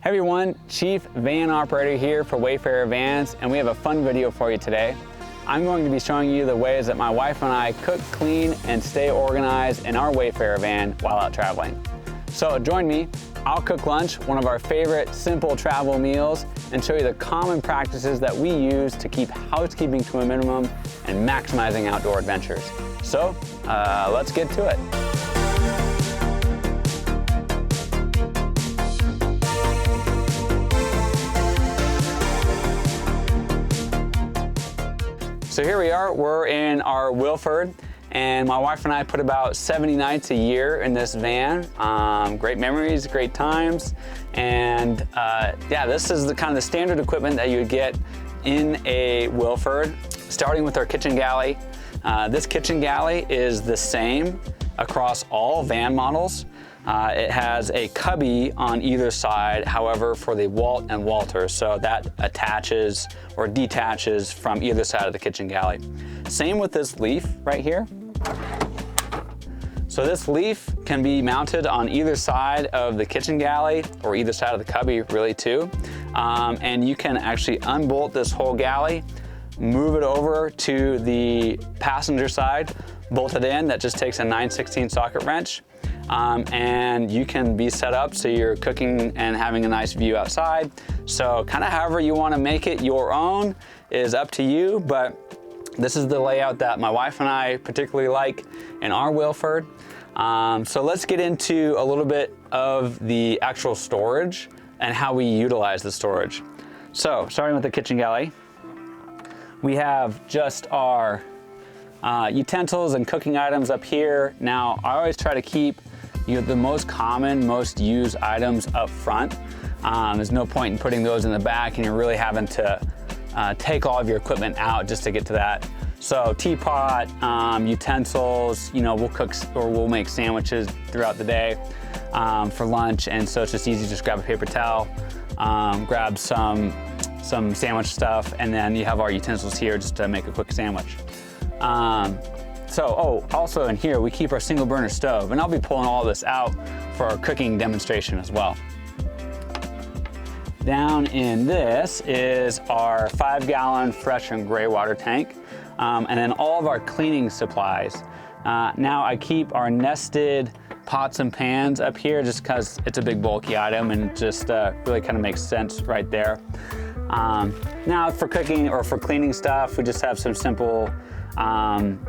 Hey everyone, Chief Van Operator here for Wayfarer Vans, and we have a fun video for you today. I'm going to be showing you the ways that my wife and I cook, clean, and stay organized in our Wayfarer van while out traveling. So join me, I'll cook lunch, one of our favorite simple travel meals, and show you the common practices that we use to keep housekeeping to a minimum and maximizing outdoor adventures. So let's get to it. So here we are, we're in our Wilford, and my wife and I put about 70 nights a year in this van. Great memories, great times, and yeah, this is the kind of the standard equipment that you would get in a Wilford, starting with our kitchen galley. This kitchen galley is the same across all van models. It has a cubby on either side, however, for the Walt and Walter, so that attaches or detaches from either side of the kitchen galley. Same with this leaf right here. So this leaf can be mounted on either side of the kitchen galley or either side of the cubby, really, too. And you can actually unbolt this whole galley, move it over to the passenger side, bolt it in. That just takes a 9/16 socket wrench. And you can be set up so you're cooking and having a nice view outside. So kind of however you want to make it your own is up to you, but this is the layout that my wife and I particularly like in our Wilford. So let's get into a little bit of the actual storage and how we utilize the storage. So starting with the kitchen galley, we have just our utensils and cooking items up here. Now, I always try to keep the most common, most used items up front. There's no point in putting those in the back and you're really having to take all of your equipment out just to get to that. So teapot, utensils, we'll cook or we'll make sandwiches throughout the day for lunch, and so it's just easy to just grab a paper towel, grab some sandwich stuff, and then you have our utensils here just to make a quick sandwich. Also in here, we keep our single burner stove, and I'll be pulling all this out for our cooking demonstration as well. Down in this is our 5-gallon fresh and gray water tank, and then all of our cleaning supplies. Now I keep our nested pots and pans up here just because it's a big bulky item and just really kind of makes sense right there. Now for cooking or for cleaning stuff, we just have some simple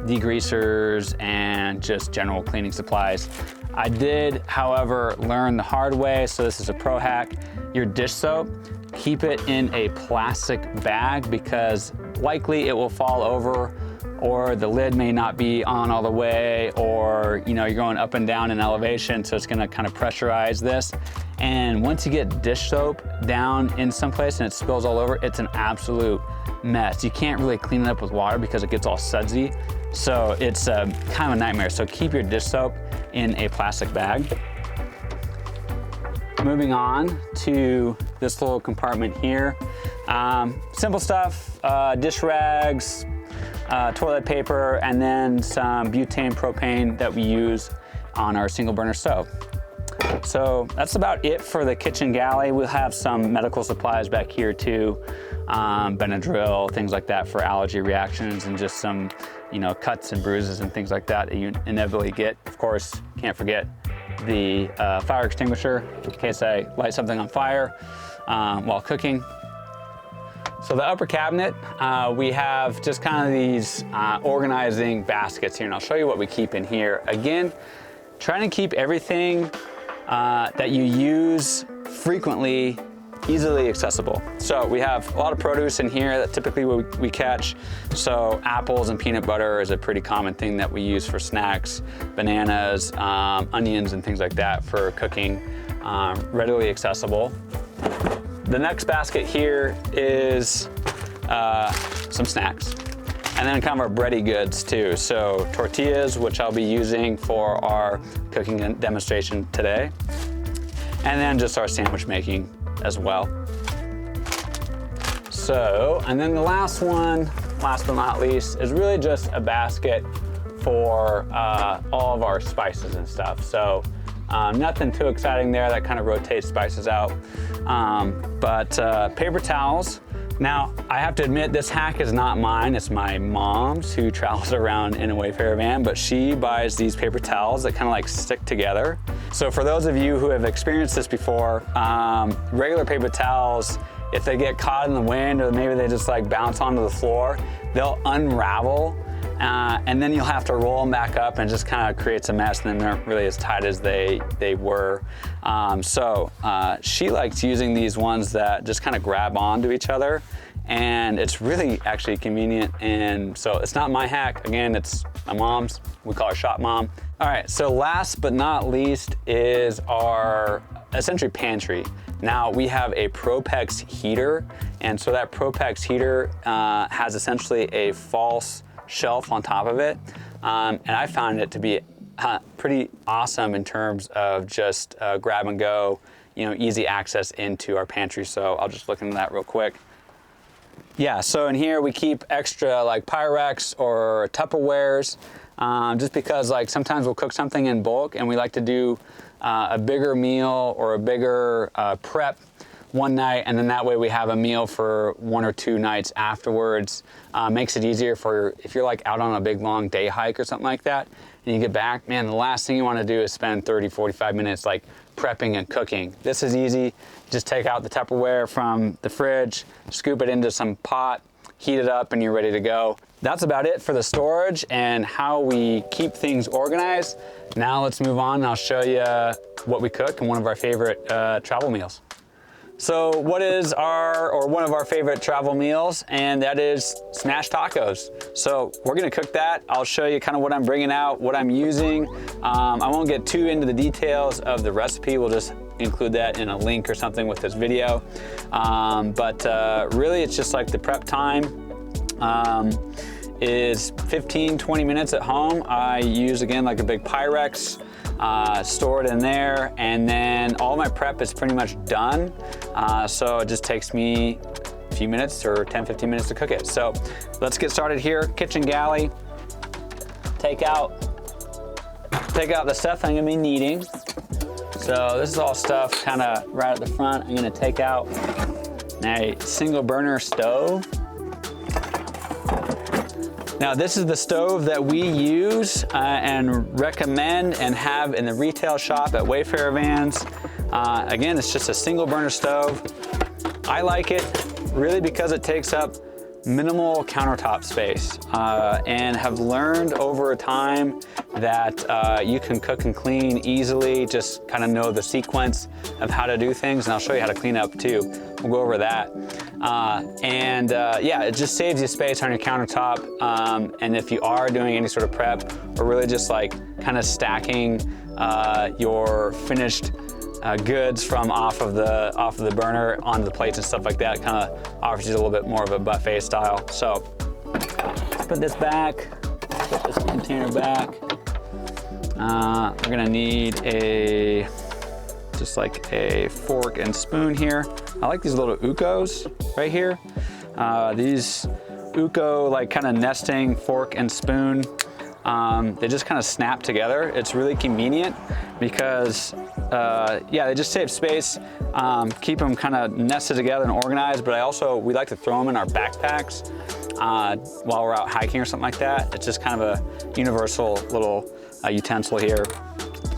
degreasers and just general cleaning supplies. I did, however, learn the hard way, so this is a pro hack. Your dish soap, keep it in a plastic bag because likely it will fall over, or the lid may not be on all the way, or you're going up and down in elevation, so it's gonna kind of pressurize this. And once you get dish soap down in some place and it spills all over, it's an absolute mess. You can't really clean it up with water because it gets all sudsy. So it's kind of a nightmare. So keep your dish soap in a plastic bag. Moving on to this little compartment here. Simple stuff, dish rags, toilet paper, and then some butane propane that we use on our single burner stove. So that's about it for the kitchen galley. We'll have some medical supplies back here too, Benadryl, things like that for allergy reactions, and just some, cuts and bruises and things like that you inevitably get. Of course, can't forget the fire extinguisher in case I light something on fire while cooking. So the upper cabinet, we have just kind of these organizing baskets here, and I'll show you what we keep in here. Again, trying to keep everything that you use frequently easily accessible. So we have a lot of produce in here that typically we catch. So apples and peanut butter is a pretty common thing that we use for snacks, bananas, onions and things like that for cooking, readily accessible. The next basket here is some snacks, and then kind of our bready goods too. So tortillas, which I'll be using for our cooking demonstration today, and then just our sandwich making as well. So, and then the last one, last but not least, is really just a basket for all of our spices and stuff. So Nothing too exciting there. That kind of rotates spices out. But paper towels. Now, I have to admit, this hack is not mine. It's my mom's, who travels around in a Wayfarer van, but she buys these paper towels that kind of like stick together. So for those of you who have experienced this before, regular paper towels, if they get caught in the wind or maybe they just like bounce onto the floor, they'll unravel. And then you'll have to roll them back up, and it just kind of creates a mess, and they're not really as tight as they were. She likes using these ones that just kind of grab onto each other, and it's really actually convenient. And so it's not my hack. Again, it's my mom's. We call her Shop Mom. All right, so last but not least is our essentially pantry. Now we have a Propex heater, and so that Propex heater has essentially a false shelf on top of it, and I found it to be pretty awesome in terms of just grab and go, easy access into our pantry. So I'll just look into that real quick. Yeah, so in here we keep extra like Pyrex or Tupperwares, just because like sometimes we'll cook something in bulk and we like to do a bigger meal or a bigger prep one night, and then that way we have a meal for 1 or 2 nights afterwards. Makes it easier for if you're like out on a big long day hike or something like that, and you get back, man, the last thing you want to do is spend 30, 45 minutes like prepping and cooking. This is easy. Just take out the Tupperware from the fridge, scoop it into some pot, heat it up, and you're ready to go. That's about it for the storage and how we keep things organized. Now let's move on and I'll show you what we cook and one of our favorite travel meals. So what is one of our favorite travel meals? And that is smash tacos. So we're gonna cook that. I'll show you kind of what I'm bringing out, what I'm using. I won't get too into the details of the recipe. We'll just include that in a link or something with this video. Really it's just like the prep time is 15, 20 minutes at home. I use, again, like a big Pyrex, store it in there, and then all my prep is pretty much done. So it just takes me a few minutes or 10, 15 minutes to cook it. So let's get started here. Kitchen galley. Take out the stuff I'm gonna be needing. So this is all stuff kind of right at the front. I'm gonna take out a single burner stove. Now this is the stove that we use and recommend and have in the retail shop at Wayfarer Vans. Again, it's just a single burner stove. I like it really because it takes up minimal countertop space and have learned over time that you can cook and clean easily, just kind of know the sequence of how to do things, and I'll show you how to clean up too. We'll go over that. Yeah, it just saves you space on your countertop, and if you are doing any sort of prep or really just like kind of stacking your finished goods from off of the burner onto the plates and stuff like that, kind of offers you a little bit more of a buffet style. So let's put this back, put this container back. We're gonna need just like a fork and spoon here. I like these little Ukos right here. These Uko like kind of nesting fork and spoon. They just kind of snap together. It's really convenient because yeah, they just save space, keep them kind of nested together and organized, but we like to throw them in our backpacks while we're out hiking or something like that. It's just kind of a universal little utensil here.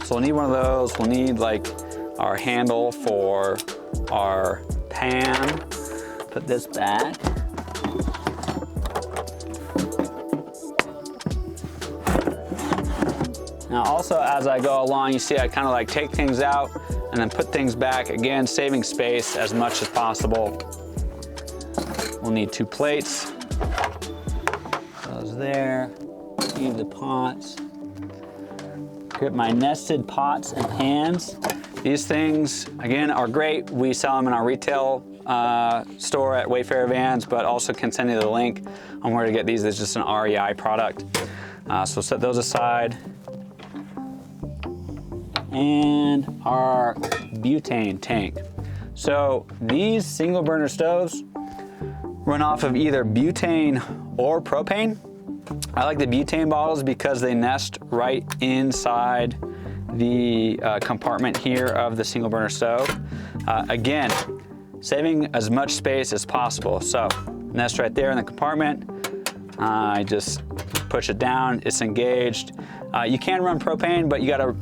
So we'll need one of those. We'll need like our handle for our pan. Put this back. Now also, as I go along, you see I kind of like take things out and then put things back, again, saving space as much as possible. We'll need 2 plates. Those there. Leave the pots. Get my nested pots and pans. These things, again, are great. We sell them in our retail store at Wayfarer Vans, but also can send you the link on where to get these. It's just an REI product. So set those aside. And our butane tank. So these single burner stoves run off of either butane or propane. I like the butane bottles because they nest right inside the compartment here of the single burner stove. Again, saving as much space as possible. So nest right there in the compartment. I just push it down, it's engaged. You can run propane, but you gotta,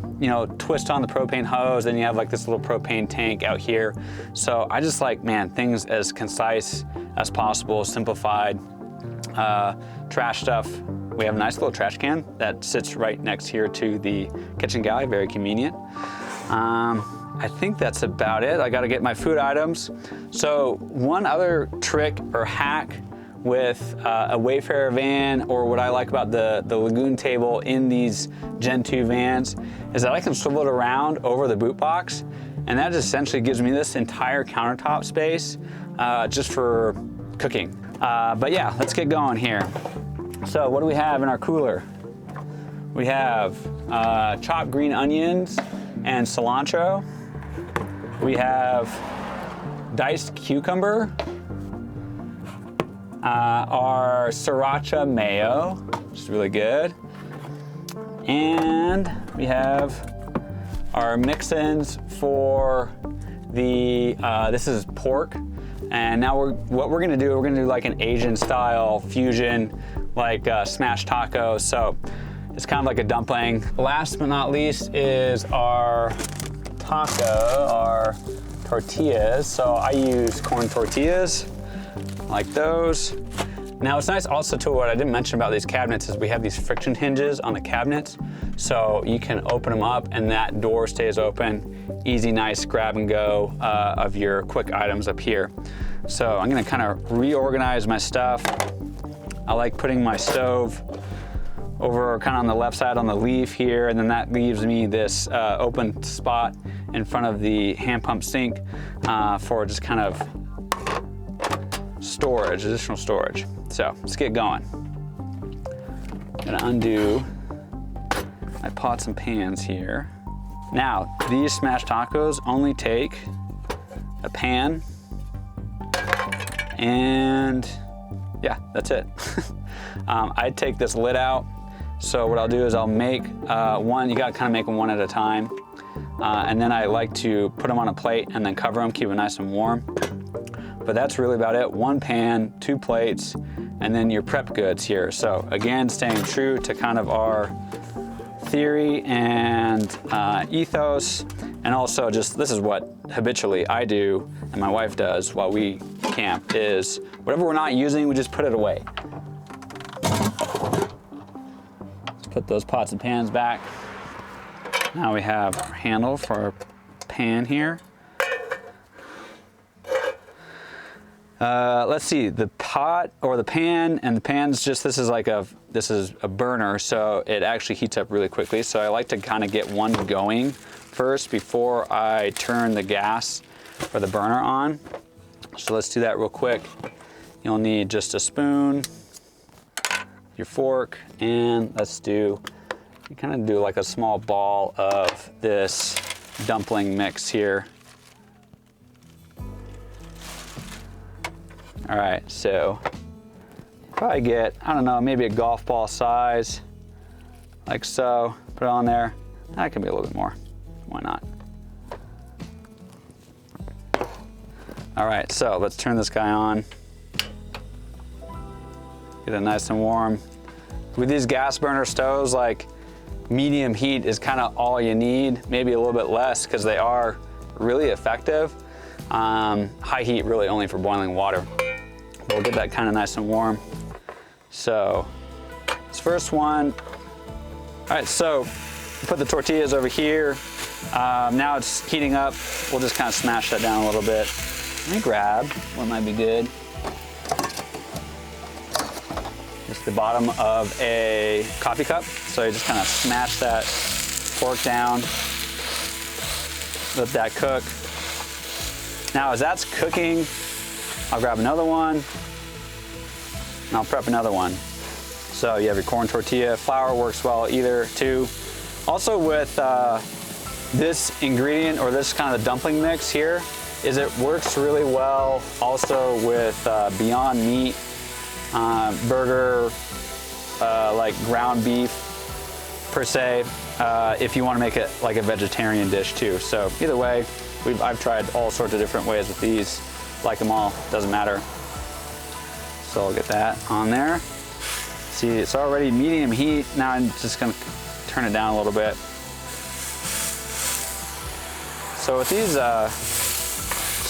twist on the propane hose, and you have like this little propane tank out here. So I just like, man, things as concise as possible, simplified. Trash stuff, we have a nice little trash can that sits right next here to the kitchen galley, very convenient. I think that's about it. I gotta get my food items. So one other trick or hack with a Wayfarer van, or what I like about the Lagoon table in these Gen 2 vans, is that I can swivel it around over the boot box, and that just essentially gives me this entire countertop space just for cooking. But yeah, let's get going here. So what do we have in our cooler? We have chopped green onions and cilantro. We have diced cucumber, our sriracha mayo, which is really good. And we have our mix-ins for the, this is pork. And now what we're gonna do like an Asian style fusion, like smashed tacos. So it's kind of like a dumpling. Last but not least is our tortillas. So I use corn tortillas, like those. Now it's nice also too, what I didn't mention about these cabinets is we have these friction hinges on the cabinets. So you can open them up and that door stays open. Easy, nice grab and go of your quick items up here. So I'm gonna kind of reorganize my stuff. I like putting my stove over kind of on the left side on the leaf here, and then that leaves me this open spot in front of the hand pump sink for just kind of storage, additional storage. So let's get going. I'm gonna undo my pots and pans here. Now, these smashed tacos only take a pan, and yeah, that's it. I take this lid out. So what I'll do is I'll make one, you gotta kind of make them one at a time. And then I like to put them on a plate and then cover them, keep them nice and warm. But that's really about it. One pan, 2 plates, and then your prep goods here. So again, staying true to kind of our theory and ethos, and also just, this is what habitually I do and my wife does while we camp, is whatever we're not using, we just put it away. Let's put those pots and pans back. Now we have our handle for our pan here. Let's see, the pot or the pan, and the pan's just, this is a burner, so it actually heats up really quickly. So I like to kind of get one going first before I turn the gas or the burner on. So let's do that real quick. You'll need just a spoon, your fork, and you kind of do like a small ball of this dumpling mix here. All right, so probably get, I don't know, maybe a golf ball size, like so. Put it on there. That can be a little bit more. Why not? All right, so let's turn this guy on. Get it nice and warm. With these gas burner stoves, like medium heat is kind of all you need, maybe a little bit less because they are really effective. High heat really only for boiling water. We'll get that kind of nice and warm. So this first one, all right, so put the tortillas over here. Now it's heating up. We'll just kind of smash that down a little bit. Let me grab what might be good. Just the bottom of a coffee cup. So you just kind of smash that fork down, let that cook. Now as that's cooking, I'll grab another one, and I'll prep another one. So you have your corn tortilla, flour works well either too. Also with this ingredient, or this kind of dumpling mix here, is it works really well also with Beyond Meat, burger, like ground beef per se. if you want to make it like a vegetarian dish too. So either way, I've tried all sorts of different ways with these. Like them all, doesn't matter. So I'll get that on there. See, it's already medium heat. Now I'm just gonna turn it down a little bit. So with these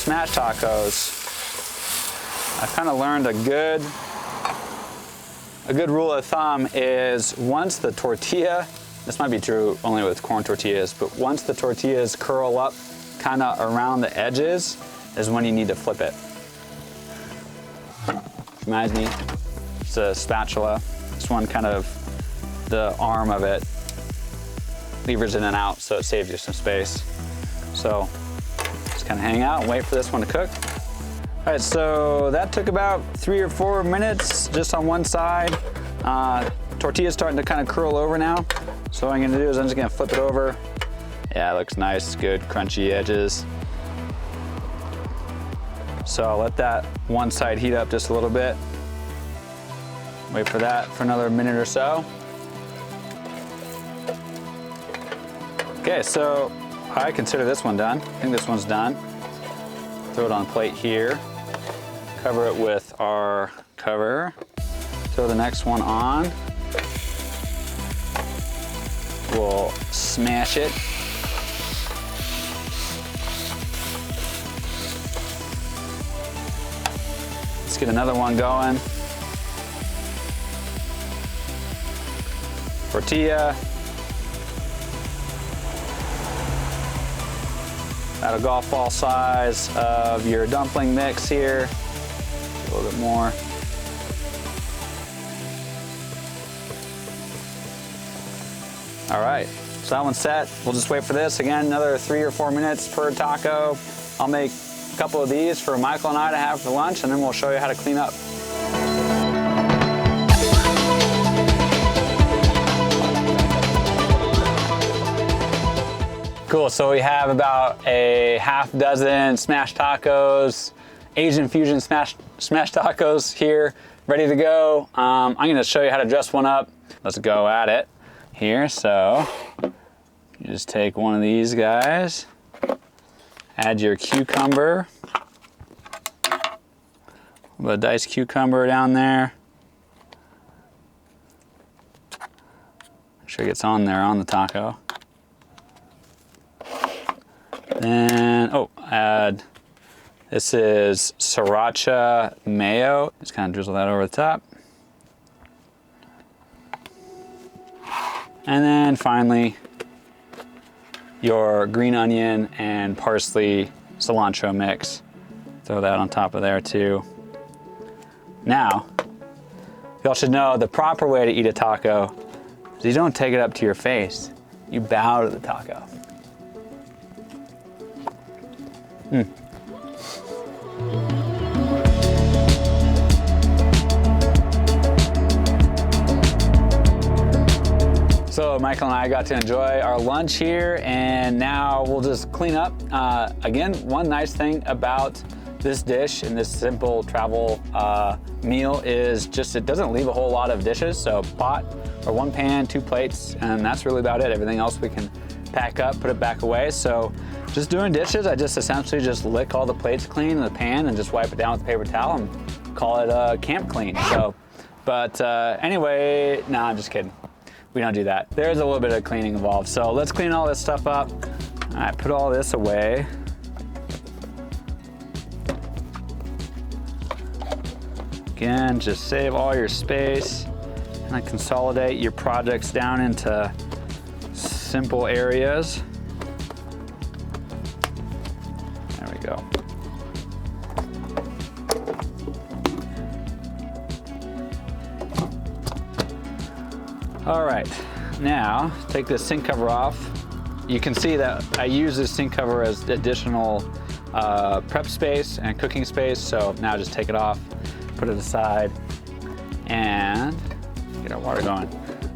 smash tacos, I've kind of learned a good rule of thumb is once the tortilla, this might be true only with corn tortillas, but once the tortillas curl up kind of around the edges is when you need to flip it. Reminds me, it's a spatula. This one kind of, the arm of it levers in and out, so it saves you some space. So just kind of hang out and wait for this one to cook. All right, so that took about 3 or 4 minutes just on one side. Tortilla's starting to kind of curl over now. So what I'm gonna do is I'm just gonna flip it over. Yeah, it looks nice, good crunchy edges. So I'll let that one side heat up just a little bit. Wait for that for another minute or so. Okay, so I consider this one done. I think this one's done. Throw it on a plate here. Cover it with our cover. Throw the next one on. We'll smash it. Let's get another one going. Tortilla. About a golf ball size of your dumpling mix here. A little bit more. All right, so that one's set. We'll just wait for this. Again, another 3 or 4 minutes per taco. I'll make a couple of these for Michael and I to have for lunch, and then we'll show you how to clean up. Cool, so we have about a half dozen smashed tacos, Asian fusion smashed tacos here, ready to go. I'm gonna show you how to dress one up. Let's go at it here. So you just take one of these guys, add your cucumber, a diced cucumber down there. Make sure it gets on there on the taco. Then, add, this is sriracha mayo. Just kind of drizzle that over the top. And then finally, your green onion and parsley cilantro mix. Throw that on top of there too. Now, y'all should know the proper way to eat a taco is you don't take it up to your face. You bow to the taco. So Michael and I got to enjoy our lunch here, and now we'll just clean up. Again, one nice thing about this dish and this simple travel meal is just it doesn't leave a whole lot of dishes. So pot or one pan, 2 plates, and that's really about it. Everything else we can pack up, put it back away. So just doing dishes, I just essentially just lick all the plates clean in the pan and just wipe it down with a paper towel and call it camp clean. So, but anyway, no, I'm just kidding. We don't do that. There's a little bit of cleaning involved. So let's clean all this stuff up. All right, put all this away. Again, just save all your space and consolidate your projects down into simple areas. There we go. All right, now take this sink cover off. You can see that I use this sink cover as additional prep space and cooking space. So now just take it off, put it aside, and get our water going.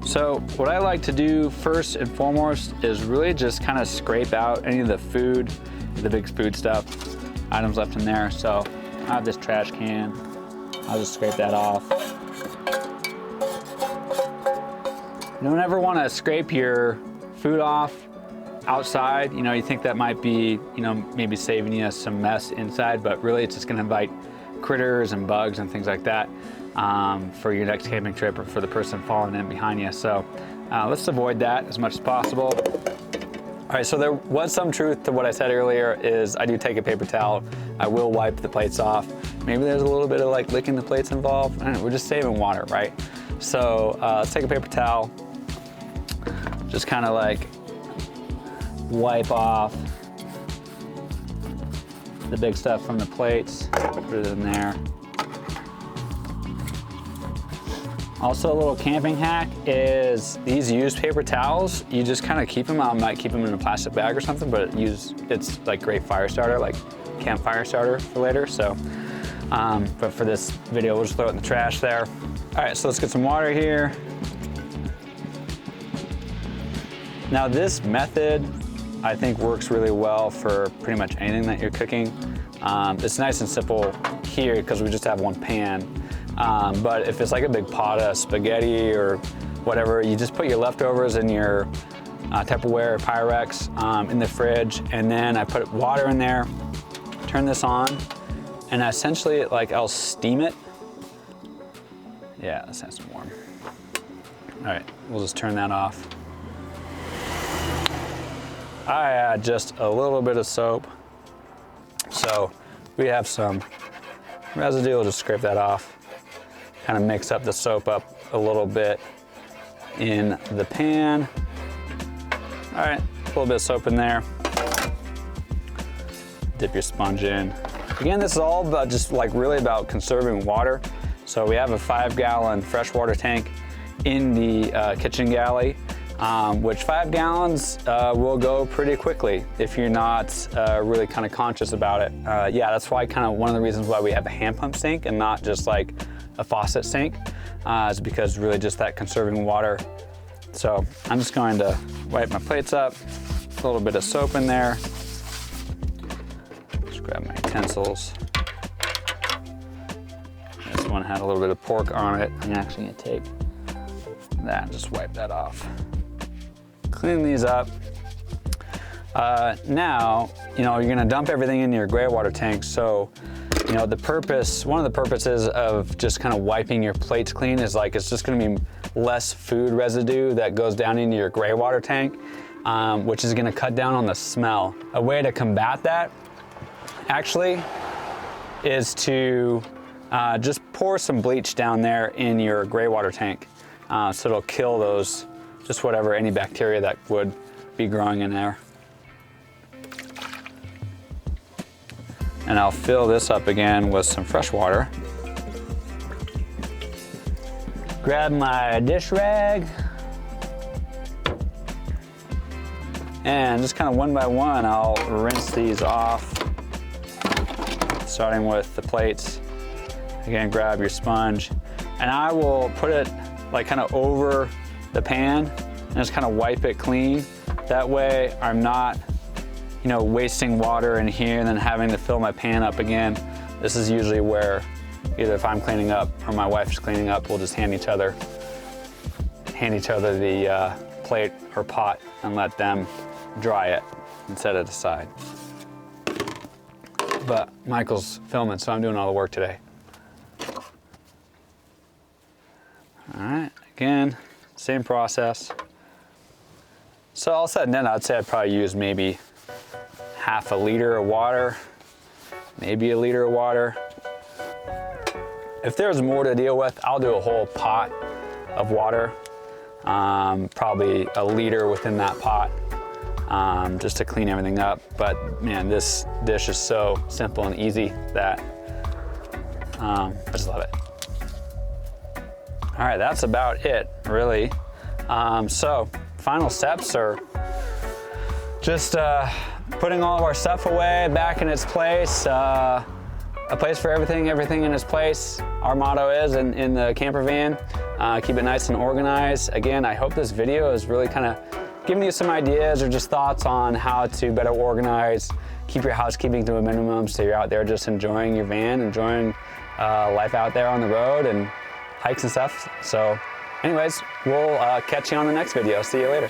So what I like to do first and foremost is really just kind of scrape out any of the food, the big food stuff, items left in there. So I have this trash can. I'll just scrape that off. You don't ever want to scrape your food off outside, you know, you think that might be, you know, maybe saving you some mess inside, but really it's just gonna invite critters and bugs and things like that for your next camping trip or for the person following in behind you. So let's avoid that as much as possible. All right, so there was some truth to what I said earlier is I do take a paper towel. I will wipe the plates off. Maybe there's a little bit of like licking the plates involved. I don't know, we're just saving water, right? So let's take a paper towel, just kind of like wipe off the big stuff from the plates, put it in there. Also, a little camping hack is these used paper towels, you just kind of keep them. I might keep them in a plastic bag or something, but it's like great fire starter, like campfire starter for later. So, but for this video, we'll just throw it in the trash there. All right, so let's get some water here. Now this method, I think works really well for pretty much anything that you're cooking. It's nice and simple here because we just have one pan. But if it's like a big pot of spaghetti or whatever, you just put your leftovers in your Tupperware or Pyrex in the fridge, and then I put water in there, turn this on, and essentially like I'll steam it. Yeah, that's nice and warm. All right, we'll just turn that off. I add just a little bit of soap. So we have some residue, we'll just scrape that off. Kind of mix up the soap up a little bit in the pan. All right, a little bit of soap in there. Dip your sponge in. Again, this is all about just like really about conserving water. So we have a 5-gallon freshwater tank in the kitchen galley, which 5 gallons will go pretty quickly if you're not really kind of conscious about it. Yeah, that's why kind of one of the reasons why we have a hand pump sink and not just like a faucet sink is because really just that conserving water. So I'm just going to wipe my plates up, a little bit of soap in there. Just grab my utensils. This one had a little bit of pork on it. I'm actually gonna take that and just wipe that off. Clean these up. Now, you know, you're gonna dump everything into your gray water tank. So, you know, one of the purposes of just kind of wiping your plates clean is like, it's just gonna be less food residue that goes down into your gray water tank, which is gonna cut down on the smell. A way to combat that actually is to just pour some bleach down there in your gray water tank. So it'll kill those, just whatever, any bacteria that would be growing in there. And I'll fill this up again with some fresh water. Grab my dish rag. And just kind of one by one, I'll rinse these off. Starting with the plates. Again, grab your sponge. And I will put it like kind of over the pan and just kind of wipe it clean. That way I'm not, you know, wasting water in here and then having to fill my pan up again. This is usually where either if I'm cleaning up or my wife's cleaning up, we'll just hand each other the plate or pot and let them dry it and set it aside. But Michael's filming, so I'm doing all the work today. All right, again, same process. So all said and done, I'd say I'd probably use maybe half a liter of water, maybe a liter of water. If there's more to deal with, I'll do a whole pot of water, probably a liter within that pot, just to clean everything up. But man, this dish is so simple and easy that I just love it. All right, that's about it, really. So final steps are just putting all of our stuff away, back in its place, a place for everything in its place. Our motto is in the camper van, keep it nice and organized. Again, I hope this video is really kind of giving you some ideas or just thoughts on how to better organize, keep your housekeeping to a minimum so you're out there just enjoying your van, enjoying life out there on the road and hikes and stuff. So anyways, we'll catch you on the next video. See you later.